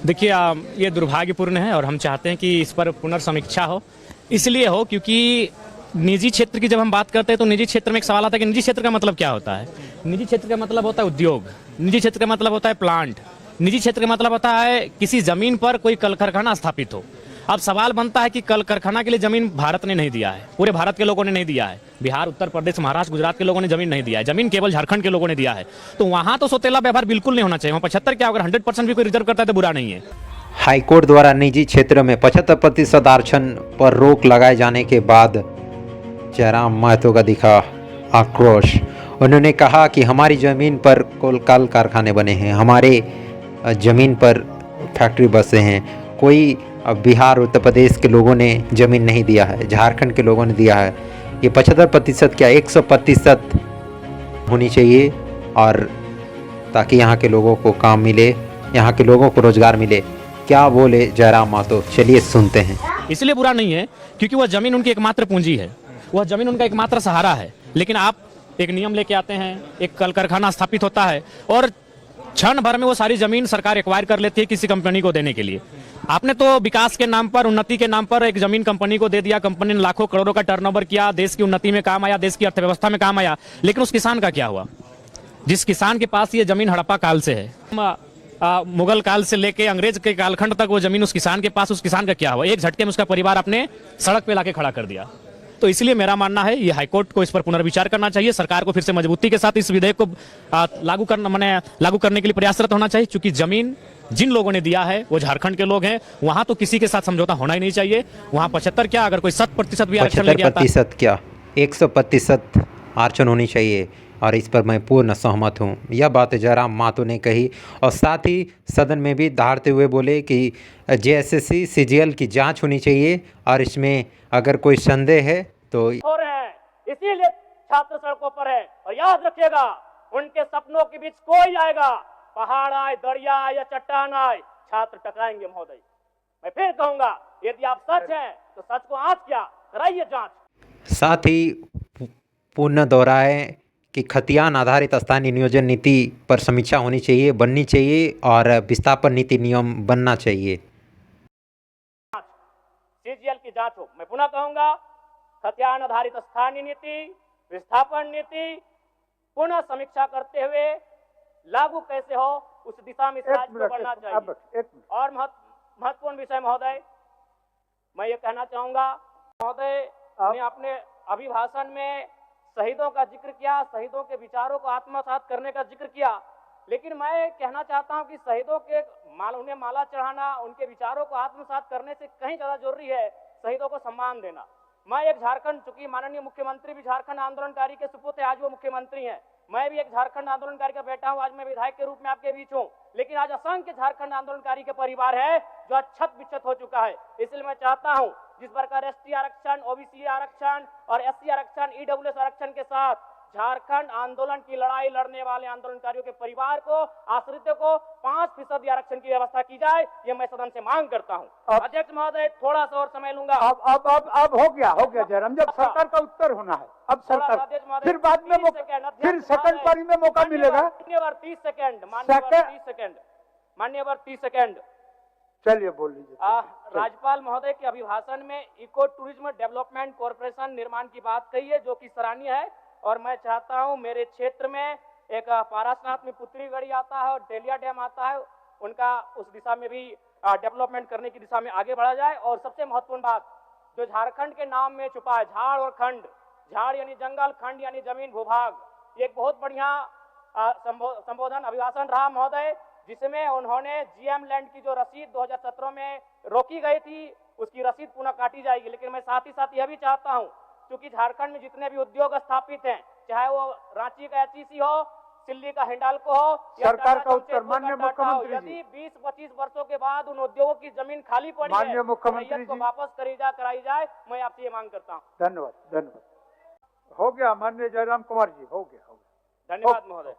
देखिए ये दुर्भाग्यपूर्ण है और हम चाहते हैं कि इस पर पुनर्समीक्षा हो। इसलिए हो क्योंकि निजी क्षेत्र की जब हम बात करते हैं तो निजी क्षेत्र में एक सवाल आता है कि निजी क्षेत्र का मतलब क्या होता है। निजी क्षेत्र का मतलब होता है उद्योग, निजी क्षेत्र का मतलब होता है प्लांट, निजी क्षेत्र का मतलब होता है किसी जमीन पर कोई कल कारखाना स्थापित हो। अब सवाल बनता है कि कल कारखाना के लिए जमीन भारत ने नहीं दिया है, पूरे भारत के लोगों ने नहीं दिया है, बिहार, उत्तर प्रदेश, महाराष्ट्र, गुजरात के लोगों ने जमीन नहीं दिया है, जमीन केवल झारखंड के लोगों ने दिया है। तो वहां तो सौतेला व्यवहार बिल्कुल नहीं होना चाहिए। वहां 75 क्या, अगर 100% भी कोई रिजर्व करता है तो बुरा नहीं है। हाईकोर्ट द्वारा निजी क्षेत्र में 75% आरक्षण पर रोक लगाए जाने के बाद जयराम महतो का दिखा आक्रोश। उन्होंने कहा कि हमारी ज़मीन पर कल कारखाने बने हैं, हमारे ज़मीन पर फैक्ट्री बसे हैं, कोई बिहार उत्तर प्रदेश के लोगों ने ज़मीन नहीं दिया है, झारखंड के लोगों ने दिया है। ये 75% क्या 100% होनी चाहिए, और ताकि यहाँ के लोगों को काम मिले, यहाँ के लोगों को रोज़गार मिले। क्या बोले जयराम महतो, चलिए सुनते हैं। इसलिए बुरा नहीं है क्योंकि वह जमीन उनकी एकमात्र पूंजी है, वह जमीन उनका एकमात्र सहारा है। लेकिन आप एक नियम लेके आते हैं, एक कल कारखाना स्थापित होता है और क्षण भर में वो सारी जमीन सरकार एक्वायर कर लेती है किसी कंपनी को देने के लिए। आपने तो विकास के नाम पर, उन्नति के नाम पर एक जमीन कंपनी को दे दिया, कंपनी ने लाखों करोड़ों का टर्नओवर किया, देश की उन्नति में काम आया, देश की अर्थव्यवस्था में काम आया। लेकिन उस किसान का क्या हुआ जिस किसान के पास ये जमीन हड़प्पा काल से है, मुगल काल से लेके अंग्रेज के कालखंड तक वो जमीन उस किसान के पास, उस किसान का क्या हुआ? एक झटके में उसका परिवार अपने सड़क पे लाके खड़ा कर दिया। तो इसलिए मेरा मानना है ये हाईकोर्ट को इस पर पुनर्विचार करना चाहिए, सरकार को फिर से मजबूती के साथ इस विधेयक को लागू करने के लिए प्रयासरत होना चाहिए। क्योंकि जमीन जिन लोगों ने दिया है वो झारखंड के लोग हैं, वहां तो किसी के साथ समझौता होना ही नहीं चाहिए। वहां 75 क्या, अगर कोई 100% भी आरक्षण लेके आता है, 75% क्या 100% आरक्षण होनी चाहिए, और इस पर मैं पूर्ण सहमत हूँ। यह बात जयराम महतो ने कही और साथ ही सदन में भी दहाड़ते हुए बोले कि जेएसएससी सीजीएल की जांच होनी चाहिए, और इसमें अगर कोई संदेह है तो हो रहे हैं, इसीलिए छात्र सड़कों पर है। और याद रखिएगा, उनके सपनों के बीच कोई आएगा, पहाड़ आए, दरिया आए या चट्टान आए, छात्र टकराएंगे महोदय। मैं फिर कहूंगा, यदि आप सच हैं तो सच को आंच क्या कराइए जांच। साथ ही पुनः दोहराए कि खतियान आधारित स्थानीय नियोजन नीति पर समीक्षा होनी चाहिए, बननी चाहिए, और विस्थापन नीति नियम बनना चाहिए। सीजीएल की जांच हो। मैं पुनः कहूंगा, खतियान आधारित स्थानीय नीति, विस्थापन नीति पुनः समीक्षा करते हुए लागू कैसे हो, उस दिशा में राज्य को बढ़ना चाहिए। और महत्वपूर्ण विषय महोदय, मैं ये कहना चाहूंगा, महोदय ने अपने अभिभाषण में शहीदों का जिक्र किया, शहीदों के विचारों को आत्मसात करने का जिक्र किया। लेकिन मैं कहना चाहता हूं कि शहीदों के उन्हें माला चढ़ाना, उनके विचारों को आत्मसात करने से कहीं ज्यादा जरूरी है शहीदों को सम्मान देना। मैं एक झारखंड, चूंकि माननीय मुख्यमंत्री भी झारखंड आंदोलनकारी के सुपुत्र है, आज वो मुख्यमंत्री हैं। मैं भी एक झारखंड आंदोलनकारी का बेटा हूं, आज मैं विधायक के रूप में आपके बीच हूं। लेकिन आज असंख्य झारखंड आंदोलनकारी के परिवार है जो अक्षत विक्षत हो चुका है। इसलिए मैं चाहता हूं, जिस प्रकार एसटी आरक्षण, ओबीसी आरक्षण और एससी आरक्षण, ईडब्ल्यूएस आरक्षण के साथ झारखंड आंदोलन की लड़ाई लड़ने वाले आंदोलनकारियों के परिवार को, आश्रितों को 5% आरक्षण की व्यवस्था की जाए, ये मैं सदन से मांग करता हूं। अध्यक्ष महोदय, थोड़ा सा और समय लूंगा। अब हो गया जयराम, जब सरकार का उत्तर होना है, अब सरकार फिर बाद में फिर सेकंड पारी में मौका मिलेगा। मान्यवर 30 सेकंड, मान्यवर 30 सेकंड। चलिए बोल लीजिए। राज्यपाल महोदय के अभिभाषण में इको टूरिज्म डेवलपमेंट कॉर्पोरेशन निर्माण की बात कही है, जो कि सराहनीय है। और मैं चाहता हूं मेरे क्षेत्र में एक पारासनाथ में पुत्री गढ़ी आता है और डेलिया डैम आता है, उनका उस दिशा में भी डेवलपमेंट करने की दिशा में आगे बढ़ा जाए। और सबसे महत्वपूर्ण बात जो झारखंड के नाम में छुपा है, झाड़ और खंड, झाड़ यानी जंगल, खंड यानी जमीन भूभाग, ये एक बहुत बढ़िया संबोधन अभिभाषण रहा महोदय, जिसमें उन्होंने जीएम लैंड की जो रसीद 2017 में रोकी गई थी, उसकी रसीद पुनः काटी जाएगी। लेकिन मैं साथ ही साथ यह भी चाहता हूं, क्योंकि झारखंड में जितने भी उद्योग स्थापित हैं, चाहे वो रांची का एचईसी हो, दिल्ली का हिंडाल्को हो, सरकार का उत्तर माननीय मुख्यमंत्री जी, यदि 20-25 वर्षों के बाद उन उद्योगों की जमीन खाली पड़ी है, माननीय मुख्यमंत्री जी को वापस कराई जाए, मैं आपसे ये मांग करता हूँ। धन्यवाद। हो गया माननीय जयराम कुमार जी, हो गया। धन्यवाद महोदय।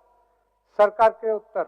सरकार के उत्तर।